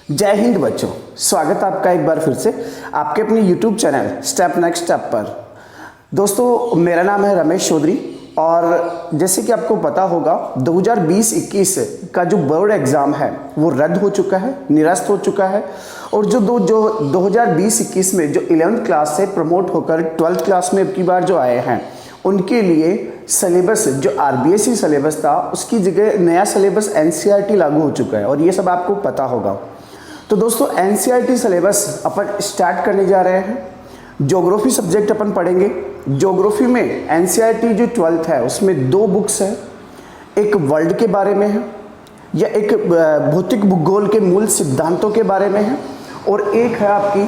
जय हिंद बच्चों, स्वागत है आपका एक बार फिर से आपके अपने YouTube channel step next step पर। दोस्तों, मेरा नाम है रमेश चौधरी और जैसे कि आपको पता होगा 2020-21 का जो बोर्ड एग्ज़ाम है वो रद्द हो चुका है, निरस्त हो चुका है। और जो 2020-21 में जो 11th क्लास से प्रमोट होकर 12th क्लास में अब की बार जो आए हैं उनके लिए सिलेबस जो RBSE सिलेबस था उसकी जगह नया सिलेबस NCERT लागू हो चुका है और ये सब आपको पता होगा। तो दोस्तों, NCERT सिलेबस अपन स्टार्ट करने जा रहे हैं। ज्योग्राफी सब्जेक्ट अपन पढ़ेंगे। ज्योग्राफी में NCERT जो 12th है उसमें 2 बुक्स है, एक वर्ल्ड के बारे में है या एक भौतिक भूगोल के मूल सिद्धांतों के बारे में है और एक है आपकी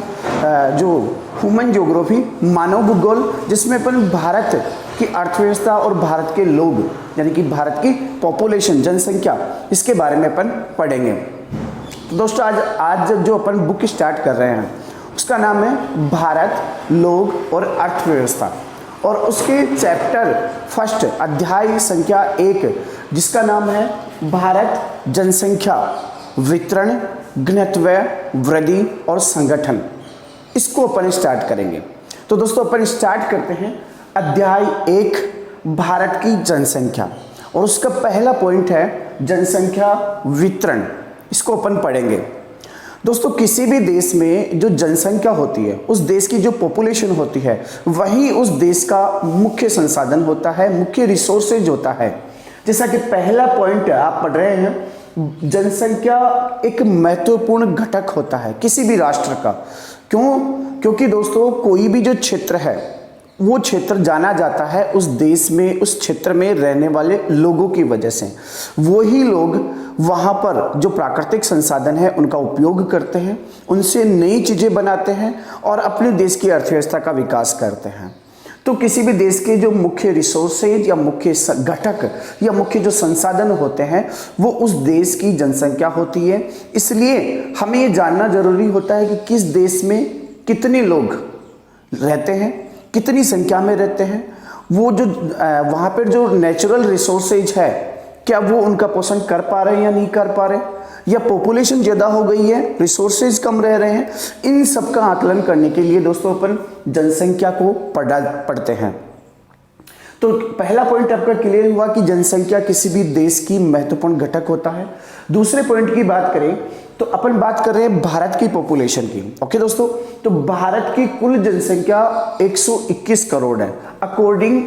जो ह्यूमन ज्योग्राफी मानव भूगोल, जिसमें अपन भारत की अर्थव्यवस्था और भारत के लोग यानी कि भारत की पॉपुलेशन जनसंख्या इसके बारे में अपन पढ़ेंगे। तो दोस्तों, आज जो अपन बुक स्टार्ट कर रहे हैं उसका नाम है भारत, लोग और अर्थव्यवस्था और उसके चैप्टर फर्स्ट अध्याय संख्या 1 जिसका नाम है भारत, जनसंख्या, वितरण, घनत्व, वृद्धि और संगठन। इसको अपन स्टार्ट करेंगे। तो दोस्तों, अपन स्टार्ट करते हैं अध्याय 1 भारत की जनसंख्या और उसका पहला पॉइंट है जनसंख्या वितरण। इसको अपन पढ़ेंगे। दोस्तों, किसी भी देश में जो जनसंख्या होती है, उस देश की जो पॉपुलेशन होती है, वही उस देश का मुख्य संसाधन होता है, मुख्य रिसोर्सेज होता है। जैसा कि पहला पॉइंट आप पढ़ रहे हैं, जनसंख्या एक महत्वपूर्ण घटक होता है किसी भी राष्ट्र का। क्यों? क्योंकि दोस्तों, कोई भी जो क्षेत्र है वो क्षेत्र जाना जाता है उस देश में, उस क्षेत्र में रहने वाले लोगों की वजह से। वही लोग वहाँ पर जो प्राकृतिक संसाधन है उनका उपयोग करते हैं, उनसे नई चीज़ें बनाते हैं और अपने देश की अर्थव्यवस्था का विकास करते हैं। तो किसी भी देश के जो मुख्य रिसोर्सेज या मुख्य घटक या मुख्य जो संसाधन होते हैं वो उस देश की जनसंख्या होती है। इसलिए हमें ये जानना जरूरी होता है कि किस देश में कितने लोग रहते हैं, कितनी संख्या में रहते हैं, वो जो वहाँ पर जो नेचुरल रिसोर्सेज है क्या वो उनका पोषण कर पा रहे हैं या नहीं कर पा रहे, या पॉपुलेशन ज़्यादा हो गई है, रिसोर्सेज कम रह रहे हैं। इन सब का आकलन करने के लिए दोस्तों अपन जनसंख्या को पढ़ते हैं। तो पहला पॉइंट आपका क्लियर हुआ कि जनसंख्या किसी भी देश की महत्वपूर्ण घटक होता है। दूसरे पॉइंट की बात करें तो अपन बात कर रहे हैं भारत की पॉपुलेशन की। ओके दोस्तों, तो भारत की कुल जनसंख्या 121 करोड़ है अकॉर्डिंग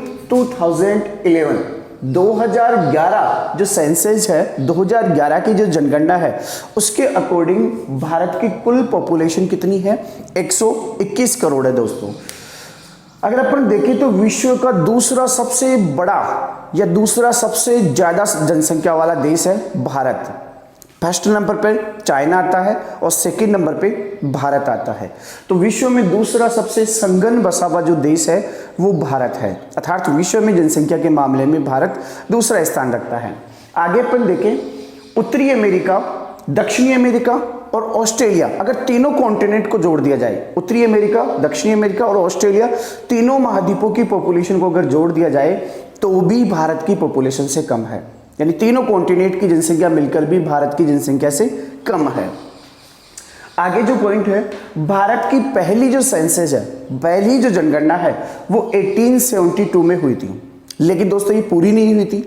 2011 जो सेंसस है, 2011 की जो जनगणना है उसके अकॉर्डिंग भारत की कुल पॉपुलेशन कितनी है? 121 करोड़ है दोस्तों। अगर अपन देखें तो विश्व का दूसरा सबसे बड़ा या दूसरा सबसे ज्यादा जनसंख्या वाला देश है भारत। फर्स्ट नंबर पे चाइना आता है और सेकंड नंबर पे भारत आता है। तो विश्व में दूसरा सबसे संघन बसा हुआ जो देश है वो भारत है, अर्थात विश्व में जनसंख्या के मामले में भारत दूसरा स्थान रखता है। आगे अपन देखें, उत्तरी अमेरिका, दक्षिणी अमेरिका और ऑस्ट्रेलिया, अगर तीनों कॉन्टिनेंट को जोड़ दिया जाए, उत्तरी अमेरिका, दक्षिणी अमेरिका और ऑस्ट्रेलिया, तीनों महाद्वीपों की पॉपुलेशन को अगर जोड़ दिया जाए तो भी भारत की पॉपुलेशन से कम है। यानी तीनों कॉन्टिनेंट की जनसंख्या मिलकर भी भारत की जनसंख्या से कम है। आगे जो पॉइंट है, भारत की पहली जो सेंसस है, पहली जो जनगणना है वो 1872 में हुई थी, लेकिन दोस्तों ये पूरी नहीं हुई थी।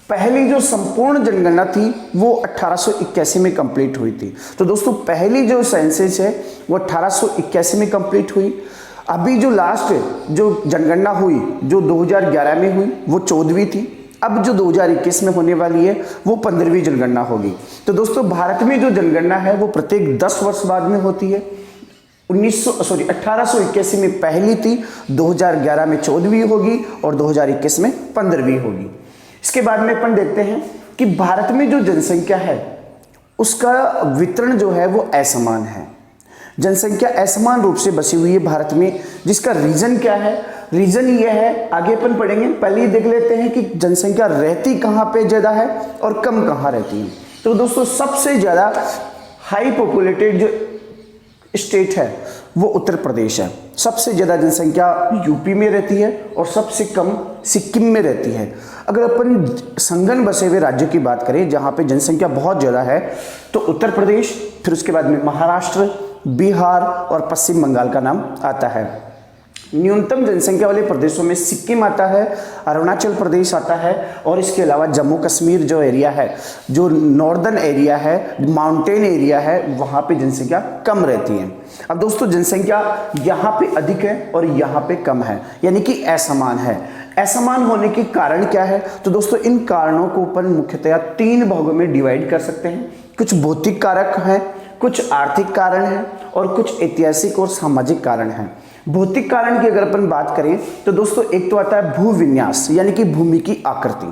पहली जो संपूर्ण जनगणना थी वो 1881 में कंप्लीट हुई थी। तो दोस्तों, पहली जो सेंसस है वो 1881 में कंप्लीट हुई। अभी जो लास्ट जो जनगणना हुई जो 2011 में हुई वो 14वीं थी। अब जो 2021 में होने वाली है वो 15वीं जनगणना होगी। तो दोस्तों, भारत में जो जनगणना है वो प्रत्येक 10 वर्ष बाद में होती है। 1881 में पहली थी, 2011 में 14वीं होगी और 2021 में 15वीं होगी। इसके बाद में अपन देखते हैं कि भारत में जो जनसंख्या है उसका वितरण जो है वो असमान है। जनसंख्या असमान रूप से बसी हुई है भारत में, जिसका रीजन क्या है? रीजन ये है, आगे अपन पढ़ेंगे। पहले ही देख लेते हैं कि जनसंख्या रहती कहाँ पे ज़्यादा है और कम कहाँ रहती है। तो दोस्तों, सबसे ज़्यादा हाई पॉपुलेटेड जो स्टेट है वो उत्तर प्रदेश है। सबसे ज़्यादा जनसंख्या यूपी में रहती है और सबसे कम सिक्किम में रहती है। अगर अपन संघन बसे हुए राज्यों की बात करें जहाँ पे जनसंख्या बहुत ज़्यादा है तो उत्तर प्रदेश, फिर उसके बाद में महाराष्ट्र, बिहार और पश्चिम बंगाल का नाम आता है। न्यूनतम जनसंख्या वाले प्रदेशों में सिक्किम आता है, अरुणाचल प्रदेश आता है और इसके अलावा जम्मू कश्मीर जो एरिया है, जो नॉर्दर्न एरिया है, माउंटेन एरिया है, वहाँ पे जनसंख्या कम रहती है। अब दोस्तों जनसंख्या यहाँ पे अधिक है और यहाँ पे कम है, यानी कि असमान है। असमान होने के कारण क्या है? तो दोस्तों इन कारणों को अपन मुख्यतया 3 भागों में डिवाइड कर सकते हैं। कुछ भौतिक कारक हैं, कुछ आर्थिक कारण हैं और कुछ ऐतिहासिक और सामाजिक कारण हैं। भौतिक कारण की अगर अपन बात करें तो दोस्तों एक तो आता है भूविन्यास, यानी कि भूमि की आकृति।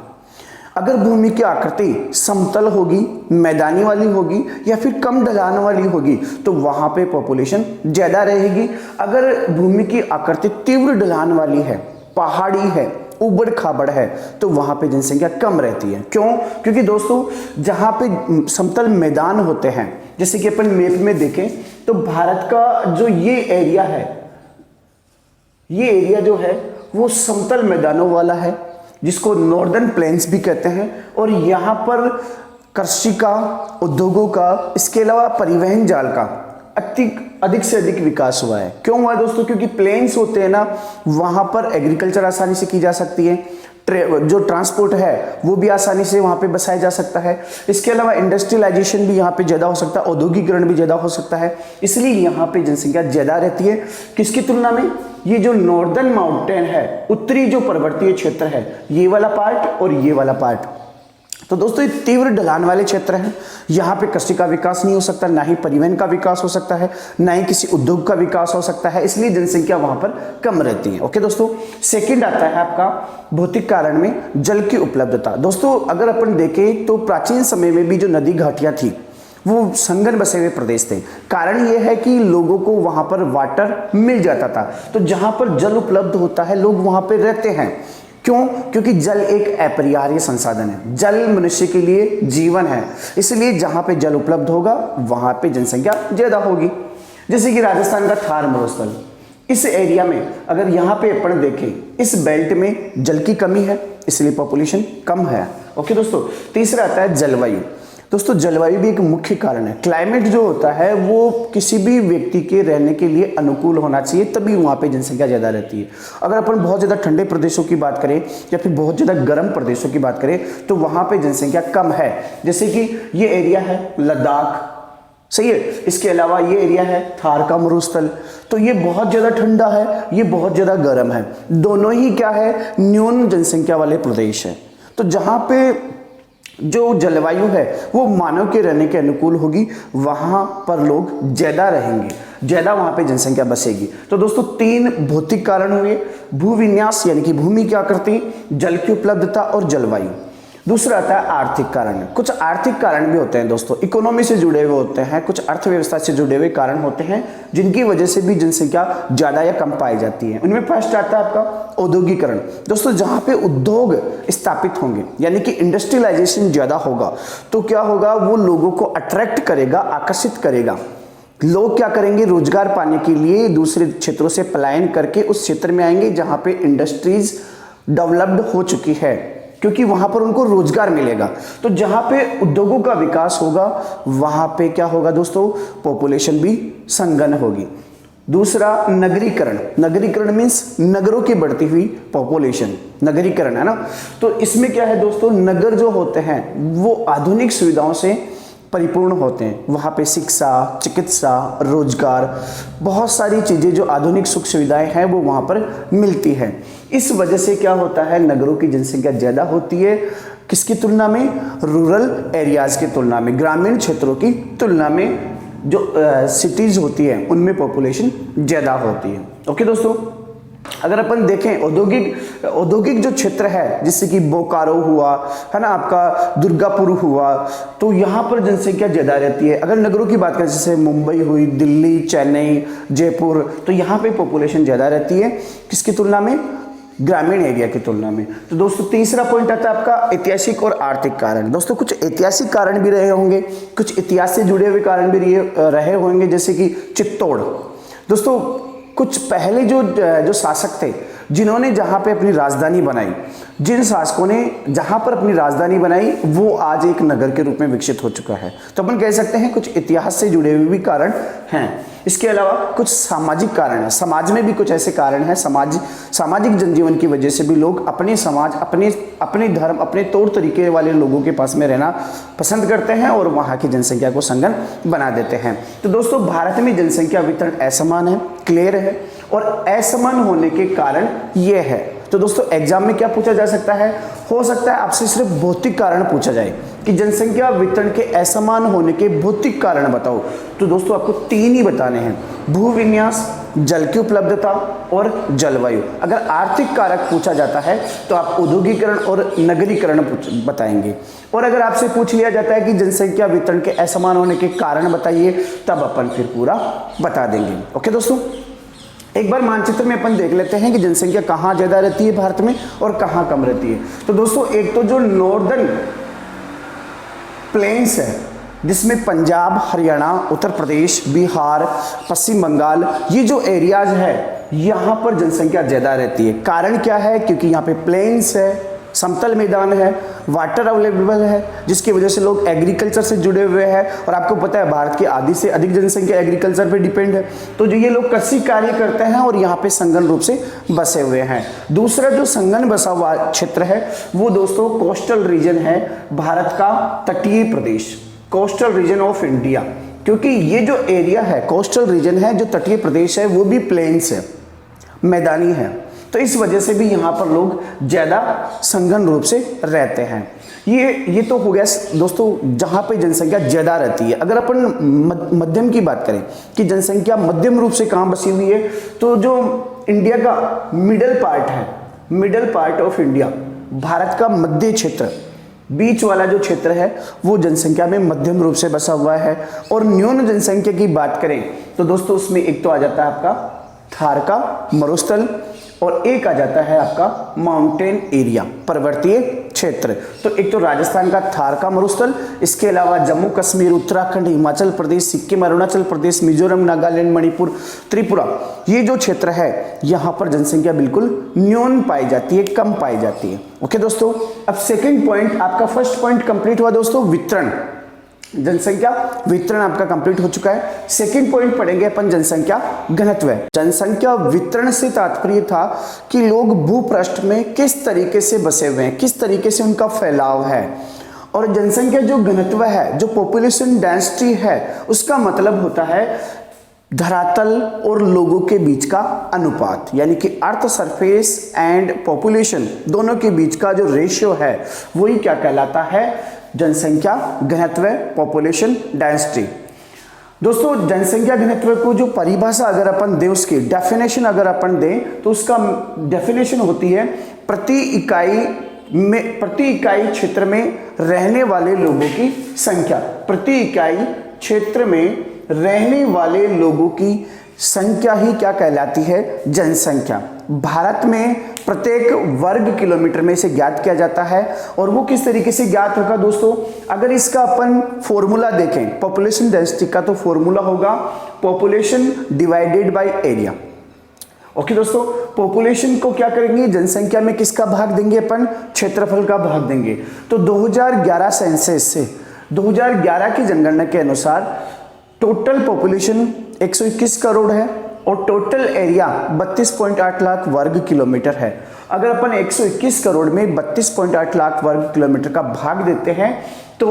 अगर भूमि की आकृति समतल होगी, मैदानी वाली होगी या फिर कम ढलान वाली होगी तो वहां पे पॉपुलेशन ज्यादा रहेगी। अगर भूमि की आकृति तीव्र ढलान वाली है, पहाड़ी है, उबड़ खाबड़ है तो वहां पे जनसंख्या कम रहती है। क्यों? क्योंकि दोस्तों जहां पे समतल मैदान होते हैं, जैसे कि अपन मैप में देखें तो भारत का जो ये एरिया है, ये एरिया जो है वो समतल मैदानों वाला है जिसको नॉर्दर्न प्लेन्स भी कहते हैं। और यहाँ पर कृषि का, उद्योगों का, इसके अलावा परिवहन जाल का अधिक से अधिक विकास हुआ है। क्यों हुआ दोस्तों? क्योंकि प्लेन्स होते हैं ना, वहाँ पर एग्रीकल्चर आसानी से की जा सकती है, जो ट्रांसपोर्ट है वो भी आसानी से वहाँ पे बसाया जा सकता है। इसके अलावा इंडस्ट्रियलाइजेशन भी यहाँ पे ज़्यादा हो सकता है, औद्योगिकरण भी ज़्यादा हो सकता है, इसलिए यहाँ पे जनसंख्या ज़्यादा रहती है। किसकी तुलना में? ये जो नॉर्दर्न माउंटेन है, उत्तरी जो पर्वतीय क्षेत्र है, ये वाला पार्ट और ये वाला पार्ट। तो दोस्तों ये तीव्र ढलान वाले क्षेत्र हैं, यहाँ पे कृषि का विकास नहीं हो सकता, ना ही परिवहन का विकास हो सकता है, ना ही किसी उद्योग का विकास हो सकता है, इसलिए जनसंख्या वहाँ पर कम रहती है। ओके दोस्तों, सेकंड आता है आपका भौतिक कारण में जल की उपलब्धता। दोस्तों अगर अपन देखें तो प्राचीन समय में भी जो नदी घाटियाँ थी वो संघन बसे हुए प्रदेश थे। कारण ये है कि लोगों को वहाँ पर वाटर मिल जाता था, तो जहाँ पर जल उपलब्ध होता है लोग वहाँ पर रहते हैं। क्यों? क्योंकि जल एक अपरिहार्य संसाधन है, जल मनुष्य के लिए जीवन है, इसलिए जहाँ पे जल उपलब्ध होगा वहाँ पे जनसंख्या ज़्यादा होगी। जैसे कि राजस्थान का थार मरुस्थल, इस एरिया में अगर यहाँ पे अपन देखें, इस बेल्ट में जल की कमी है इसलिए पॉपुलेशन कम है। ओके दोस्तों, तीसरा आता है जलवायु। दोस्तों जलवायु भी एक मुख्य कारण है। क्लाइमेट जो होता है वो किसी भी व्यक्ति के रहने के लिए अनुकूल होना चाहिए, तभी वहाँ पे जनसंख्या ज़्यादा रहती है। अगर अपन बहुत ज़्यादा ठंडे प्रदेशों की बात करें या फिर बहुत ज़्यादा गर्म प्रदेशों की बात करें तो वहाँ पे जनसंख्या कम है। जैसे कि ये एरिया है लद्दाख, सही है, इसके अलावा ये एरिया है थार का मरुस्थल, तो ये बहुत ज़्यादा ठंडा है, ये बहुत ज़्यादा गर्म है। दोनों ही क्या है? न्यून जनसंख्या वाले प्रदेश है। तो जहाँ पे जो जलवायु है वो मानव के रहने के अनुकूल होगी, वहाँ पर लोग ज़्यादा रहेंगे, ज़्यादा वहाँ पे जनसंख्या बसेगी। तो दोस्तों 3 भौतिक कारण हुए, भूविन्यास यानी कि भूमि की आकृति, जल की उपलब्धता और जलवायु। दूसरा आता है आर्थिक कारण। कुछ आर्थिक कारण भी होते हैं दोस्तों, इकोनॉमी से जुड़े हुए होते हैं, कुछ अर्थव्यवस्था से जुड़े हुए कारण होते हैं जिनकी वजह से भी जनसंख्या ज़्यादा या कम पाई जाती है। उनमें फर्स्ट आता है आपका औद्योगिकरण। दोस्तों जहाँ पे उद्योग स्थापित होंगे यानी कि इंडस्ट्रियलाइजेशन ज़्यादा होगा तो क्या होगा? वो लोगों को अट्रैक्ट करेगा, आकर्षित करेगा। लोग क्या करेंगे? रोजगार पाने के लिए दूसरे क्षेत्रों से पलायन करके उस क्षेत्र में आएंगे जहाँ पे इंडस्ट्रीज डेवलप्ड हो चुकी है, क्योंकि वहां पर उनको रोजगार मिलेगा। तो जहां पे उद्योगों का विकास होगा वहां पे क्या होगा दोस्तों? पॉपुलेशन भी संघन होगी। दूसरा नगरीकरण। नगरीकरण मीन्स नगरों की बढ़ती हुई पॉपुलेशन, नगरीकरण है ना। तो इसमें क्या है दोस्तों? नगर जो होते हैं वो आधुनिक सुविधाओं से परिपूर्ण होते हैं। वहाँ पे शिक्षा, चिकित्सा, रोजगार, बहुत सारी चीज़ें जो आधुनिक सुख सुविधाएं हैं वो वहाँ पर मिलती हैं। इस वजह से क्या होता है? नगरों की जनसंख्या ज़्यादा होती है। किसकी तुलना में? रूरल एरियाज़ की तुलना में, ग्रामीण क्षेत्रों की तुलना में जो सिटीज़ होती हैं उनमें पॉपुलेशन ज़्यादा होती है। ओके दोस्तों, अगर अपन देखें औद्योगिक जो क्षेत्र है जैसे कि बोकारो हुआ है ना, आपका दुर्गापुर हुआ, तो यहाँ पर जनसंख्या ज़्यादा रहती है। अगर नगरों की बात करें जैसे मुंबई हुई, दिल्ली, चेन्नई, जयपुर, तो यहाँ पे पॉपुलेशन ज़्यादा रहती है। किसकी तुलना में? ग्रामीण एरिया की तुलना में। तो दोस्तों तीसरा पॉइंट आता है आपका ऐतिहासिक और आर्थिक कारण। दोस्तों कुछ ऐतिहासिक कारण भी रहे होंगे, कुछ इतिहास से जुड़े हुए कारण भी रहे होंगे, जैसे कि चित्तौड़। दोस्तों कुछ पहले जो शासक थे जिन्होंने जहाँ पे अपनी राजधानी बनाई, जिन शासकों ने जहाँ पर अपनी राजधानी बनाई, वो आज एक नगर के रूप में विकसित हो चुका है। तो अपन कह सकते हैं कुछ इतिहास से जुड़े हुए भी कारण हैं। इसके अलावा कुछ सामाजिक कारण है, समाज में भी कुछ ऐसे कारण हैं, सामाजिक जनजीवन की वजह से भी लोग अपने समाज, अपने धर्म, अपने तौर तरीके वाले लोगों के पास में रहना पसंद करते हैं और वहाँ की जनसंख्या को संगन बना देते हैं। तो दोस्तों भारत में जनसंख्या वितरण असमान है, क्लियर है, और असमान होने के कारण ये है। तो दोस्तों एग्जाम में क्या पूछा जा सकता है, हो सकता है आपसे सिर्फ भौतिक कारण पूछा जाए कि जनसंख्या वितरण के असमान होने के भौतिक कारण बताओ। तो दोस्तों आपको 3 ही बताने हैं, भूविन्यास, जल की उपलब्धता और जलवायु। अगर आर्थिक कारक पूछा जाता है तो आप औद्योगिकरण और नगरीकरण बताएंगे, और अगर आपसे पूछ लिया जाता है कि जनसंख्या वितरण के असमान होने के कारण बताइए, तब अपन फिर पूरा बता देंगे। ओके दोस्तों, एक बार मानचित्र में अपन देख लेते हैं कि जनसंख्या कहाँ ज़्यादा रहती है भारत में और कहाँ कम रहती है। तो दोस्तों एक तो जो नॉर्दर्न प्लेन्स है, जिसमें पंजाब, हरियाणा, उत्तर प्रदेश, बिहार, पश्चिम बंगाल, ये जो एरियाज है यहाँ पर जनसंख्या ज़्यादा रहती है। कारण क्या है, क्योंकि यहाँ पे प्लेन्स है, समतल मैदान है, वाटर अवेलेबल है, जिसकी वजह से लोग एग्रीकल्चर से जुड़े हुए हैं। और आपको पता है भारत की आधी से अधिक जनसंख्या एग्रीकल्चर पे डिपेंड है। तो जो ये लोग कृषि कार्य करते हैं और यहाँ पे संगन रूप से बसे हुए हैं। दूसरा जो संगन बसा हुआ क्षेत्र है वो दोस्तों कोस्टल रीजन है, भारत का तटीय प्रदेश, कोस्टल रीजन ऑफ इंडिया। क्योंकि ये जो एरिया है कोस्टल रीजन है, जो तटीय प्रदेश है, वो भी प्लेन्स है, मैदानी है। तो इस वजह से भी यहाँ पर लोग ज़्यादा संघन रूप से रहते हैं। ये तो हो गया दोस्तों जहाँ पे जनसंख्या ज़्यादा रहती है। अगर अपन मध्यम की बात करें कि जनसंख्या मध्यम रूप से कहाँ बसी हुई है, तो जो इंडिया का मिडल पार्ट है, middle part of India, Bharat का मध्य क्षेत्र, बीच वाला जो क्षेत्र है वो जनसंख्या में मध्यम रूप से बसा हुआ है। और न्यून जनसंख्या की बात करें तो दोस्तों उसमें एक तो आ जाता है आपका थार का मरुस्थल, और एक आ जाता है आपका माउंटेन एरिया, पर्वतीय क्षेत्र। तो एक तो राजस्थान का थार का मरुस्थल, इसके अलावा जम्मू कश्मीर, उत्तराखंड, हिमाचल प्रदेश, सिक्किम, अरुणाचल प्रदेश, मिजोरम, नागालैंड, मणिपुर, त्रिपुरा, ये जो क्षेत्र है यहाँ पर जनसंख्या बिल्कुल न्यून पाई जाती है, कम पाई जाती है। ओके दोस्तों, अब सेकेंड पॉइंट, आपका फर्स्ट पॉइंट कंप्लीट हुआ दोस्तों, वितरण, जनसंख्या वितरण आपका कंप्लीट हो चुका है। सेकंड पॉइंट पढ़ेंगे अपन जनसंख्या घनत्व। जनसंख्या वितरण से तात्पर्य था कि लोग भूपृष्ठ में किस तरीके से बसे हुए हैं, किस तरीके से उनका फैलाव है। और जनसंख्या जो घनत्व है, जो पॉपुलेशन डेंसिटी है, उसका मतलब होता है धरातल और लोगों के बीच का अनुपात, यानी कि अर्थ सरफेस एंड पॉपुलेशन दोनों के बीच का जो रेशियो है वही क्या कहलाता है, जनसंख्या घनत्व, पॉपुलेशन डेंसिटी। दोस्तों जनसंख्या घनत्व को जो परिभाषा अगर अपन दें, उसकी डेफिनेशन अगर अपन दें तो उसका डेफिनेशन होती है प्रति इकाई क्षेत्र में रहने वाले लोगों की संख्या, प्रति इकाई क्षेत्र में रहने वाले लोगों की संख्या ही क्या कहलाती है, जनसंख्या। भारत में प्रत्येक वर्ग किलोमीटर में इसे ज्ञात किया जाता है। और वो किस तरीके से ज्ञात होगा दोस्तों, अगर इसका अपन फॉर्मूला देखें पॉपुलेशन डेंसिटी का, तो फॉर्मूला होगा population divided by area. Okay दोस्तों, पॉपुलेशन को क्या करेंगे, जनसंख्या में किसका भाग देंगे अपन, क्षेत्रफल का भाग देंगे। तो 2011 सेंसस से 2011 की जनगणना के अनुसार टोटल पॉपुलेशन 121 करोड़ है और टोटल एरिया 32.8 लाख वर्ग किलोमीटर है। अगर अपन 121 करोड़ में 32.8 लाख वर्ग किलोमीटर का भाग देते हैं तो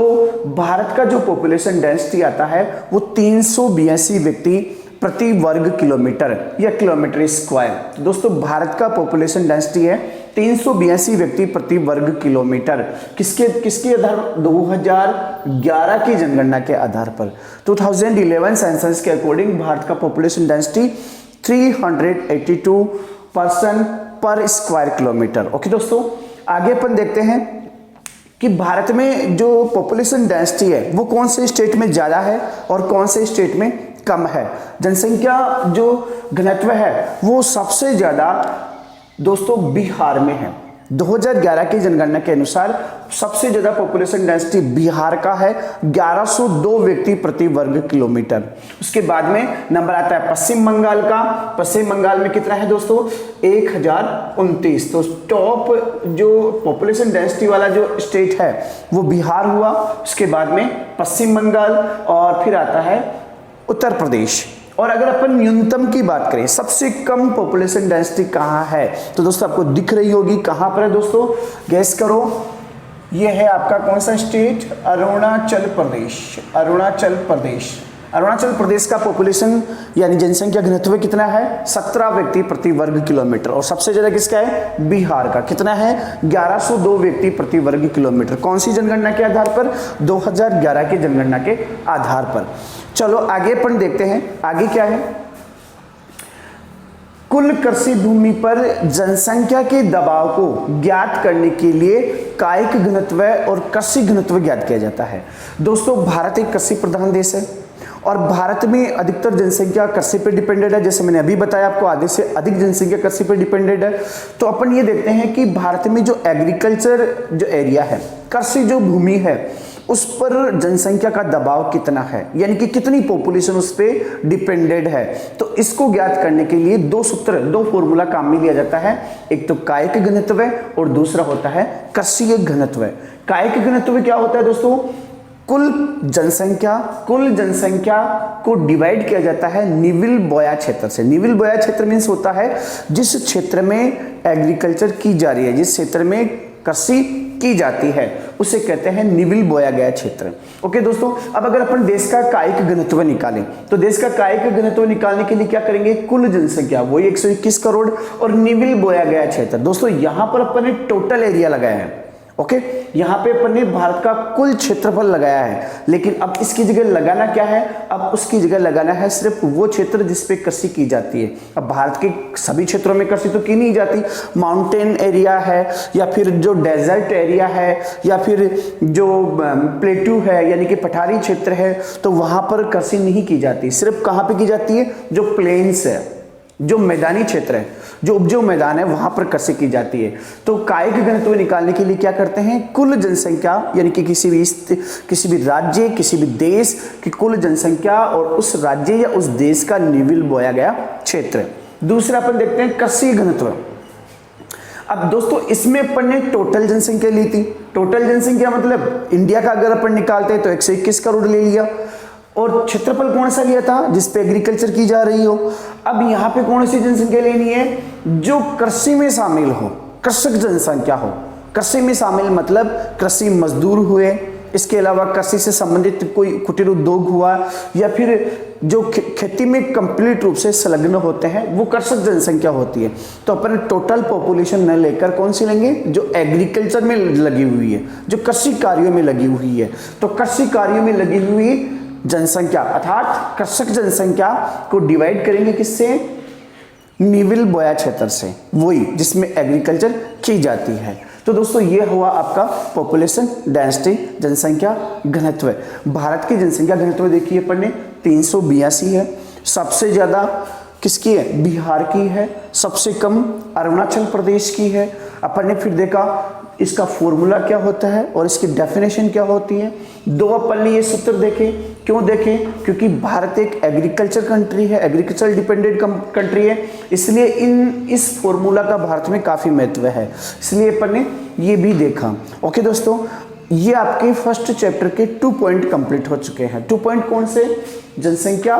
भारत का जो पॉपुलेशन डेंसिटी आता है वो 382 व्यक्ति प्रति वर्ग किलोमीटर या किलोमीटर स्क्वायर। तो दोस्तों भारत का पॉपुलेशन डेंसिटी है 382 व्यक्ति प्रति वर्ग किलोमीटर। किसके आधार, 2011 की जनगणना के आधार पर। 2011 सेंसस के अकॉर्डिंग भारत का पॉपुलेशन डेंसिटी 382 पर्सन पर स्क्वायर किलोमीटर। ओके दोस्तों, आगे अपन देखते हैं कि भारत में जो पॉपुलेशन डेंसिटी है वो कौन से स्टेट में ज़्यादा है और कौन से स्टेट में कम है। जनसंख्या जो घनत्व है वो सबसे ज़्यादा दोस्तों बिहार में है। 2011 की जनगणना के अनुसार सबसे ज्यादा पॉपुलेशन डेंसिटी बिहार का है, 1102 व्यक्ति प्रति वर्ग किलोमीटर। उसके बाद में नंबर आता है पश्चिम बंगाल का। पश्चिम बंगाल में कितना है दोस्तों? 1029। तो टॉप जो पॉपुलेशन डेंसिटी वाला जो स्टेट है वो बिहार हुआ, उसके बाद में पश्चिम बंगाल और फिर आता है उत्तर प्रदेश। और अगर अपन न्यूनतम की बात करें, सबसे कम पॉपुलेशन डेंसिटी कहाँ है, तो दोस्तों आपको दिख रही होगी। कहाँ पर है दोस्तों? गैस करो। ये है आपका कौन सा स्टेट? अरुणाचल प्रदेश। अरुणाचल प्रदेश। अरुणाचल प्रदेश का पॉपुलेशन यानी जनसंख्या घनत्व कितना है? 17 व्यक्ति प्रति वर्ग किलोमीटर। और सबसे ज्यादा किसका है? बिहार का। कितना है? 1102 व्यक्ति प्रति वर्ग किलोमीटर। कौन सी जनगणना के आधार पर? 2011 की जनगणना के आधार पर। चलो आगे अपन देखते हैं, आगे क्या है। कुल कृषि भूमि पर जनसंख्या के दबाव को ज्ञात करने के लिए कायिक घनत्व और कृषि घनत्व ज्ञात किया जाता है। दोस्तों भारत एक कृषि प्रधान देश है और भारत में अधिकतर जनसंख्या कृषि पर डिपेंडेड है। जैसे मैंने अभी बताया आपको, आधे से अधिक जनसंख्या कृषि पर डिपेंडेड है। तो अपन ये देखते हैं कि भारत में जो एग्रीकल्चर जो एरिया है, कृषि जो भूमि है, उस पर जनसंख्या का दबाव कितना है, यानी कि कितनी पॉपुलेशन उस पर डिपेंडेड है। तो इसको ज्ञात करने के लिए दो सूत्र, दो फॉर्मूला काम में लिया जाता है। एक तो कायिक घनत्व और दूसरा होता है कृषि घनत्व। कायिक घनत्व क्या होता है दोस्तों? कुल जनसंख्या को डिवाइड किया जाता है निविल बोया क्षेत्र से। निविल बोया क्षेत्र मीन्स होता है जिस क्षेत्र में एग्रीकल्चर की जा रही है, जिस क्षेत्र में कृषि की जाती है, उसे कहते हैं निविल बोया गया क्षेत्र। ओके दोस्तों, अब अगर अपन देश का कायिक घनत्व निकालें तो देश का कायिक घनत्व निकालने के लिए क्या करेंगे? कुल जनसंख्या वही 121 करोड़ और निविल बोया गया क्षेत्र। दोस्तों यहां पर अपन ने टोटल एरिया लगाया है। ओके, यहाँ पे अपन ने भारत का कुल क्षेत्रफल लगाया है, लेकिन अब इसकी जगह लगाना क्या है? अब उसकी जगह लगाना है सिर्फ वो क्षेत्र जिसपे कृषि की जाती है। अब भारत के सभी क्षेत्रों में कृषि तो की नहीं जाती। माउंटेन एरिया है या फिर जो डेजर्ट एरिया है या फिर जो प्लेटू है यानी कि पठारी क्षेत्र है, तो वहां पर कृषि नहीं की जाती। सिर्फ कहाँ पे की जाती है? जो प्लेन्स है, जो मैदानी क्षेत्र है, जो उपजाऊ मैदान है, वहां पर कृषि की जाती है। तो कायिक घनत्व निकालने के लिए क्या करते हैं? कुल जनसंख्या यानी कि किसी भी राज्य, किसी भी देश की कुल जनसंख्या और उस राज्य या उस देश का निविल बोया गया क्षेत्र। दूसरा अपन देखते हैं कृषि घनत्व। अब दोस्तों इसमें अपन ने टोटल जनसंख्या ली थी। टोटल जनसंख्या मतलब इंडिया का अगर अपन निकालते हैं तो 121 करोड़ ले लिया, और क्षेत्रफल कौन सा लिया था? जिस पे एग्रीकल्चर की जा रही हो। अब यहाँ पे कौन सी जनसंख्या लेनी है? जो कृषि में शामिल हो, कृषक जनसंख्या हो। कृषि में शामिल मतलब कृषि मजदूर हुए, इसके अलावा कृषि से संबंधित कोई कुटीर उद्योग हुआ, या फिर जो खेती में कंप्लीट रूप से संलग्न होते हैं, वो कृषक जनसंख्या होती है। तो अपन टोटल पॉपुलेशन न लेकर कौन सी लेंगे? जो एग्रीकल्चर में लगी हुई है, जो कृषि कार्यों में लगी हुई है। तो कृषि कार्यों में लगी हुई जनसंख्या अर्थात कृषक जनसंख्या को डिवाइड करेंगे किससे? निविल बोया क्षेत्र से, वही जिसमें एग्रीकल्चर की जाती है। तो दोस्तों ये हुआ आपका पॉपुलेशन डेंसिटी, जनसंख्या घनत्व। भारत की जनसंख्या घनत्व देखिए अपन ने 382 है। सबसे ज्यादा किसकी है? बिहार की है। सबसे कम अरुणाचल प्रदेश की है। अपन ने फिर देखा इसका फॉर्मूला क्या होता है और इसकी डेफिनेशन क्या होती है। दो अपन ने ये सूत्र देखे। क्यों देखे? क्योंकि भारत एक एग्रीकल्चर कंट्री है, एग्रीकल्चर डिपेंडेंट कंट्री है, इसलिए इस फॉर्मूला का भारत में काफी महत्व है, इसलिए अपन ने ये भी देखा। ओके दोस्तों, ये आपके फर्स्ट चैप्टर के 2 पॉइंट कंप्लीट हो चुके हैं। 2 पॉइंट कौन से? जनसंख्या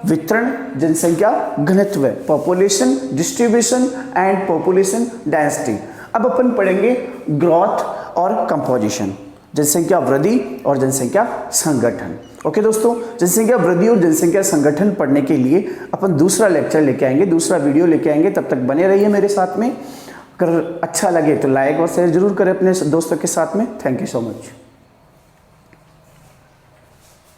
वितरण, जनसंख्या घनत्व, population distribution and population density. अब अपन पढ़ेंगे ग्रोथ और कंपोजिशन, जनसंख्या वृद्धि और जनसंख्या संगठन। ओके दोस्तों, जनसंख्या वृद्धि और जनसंख्या संगठन पढ़ने के लिए अपन दूसरा लेक्चर लेके आएंगे, दूसरा वीडियो लेके आएंगे। तब तक बने रहिए मेरे साथ में। अगर अच्छा लगे तो लाइक और शेयर जरूर करें अपने दोस्तों के साथ में। Thank you so much.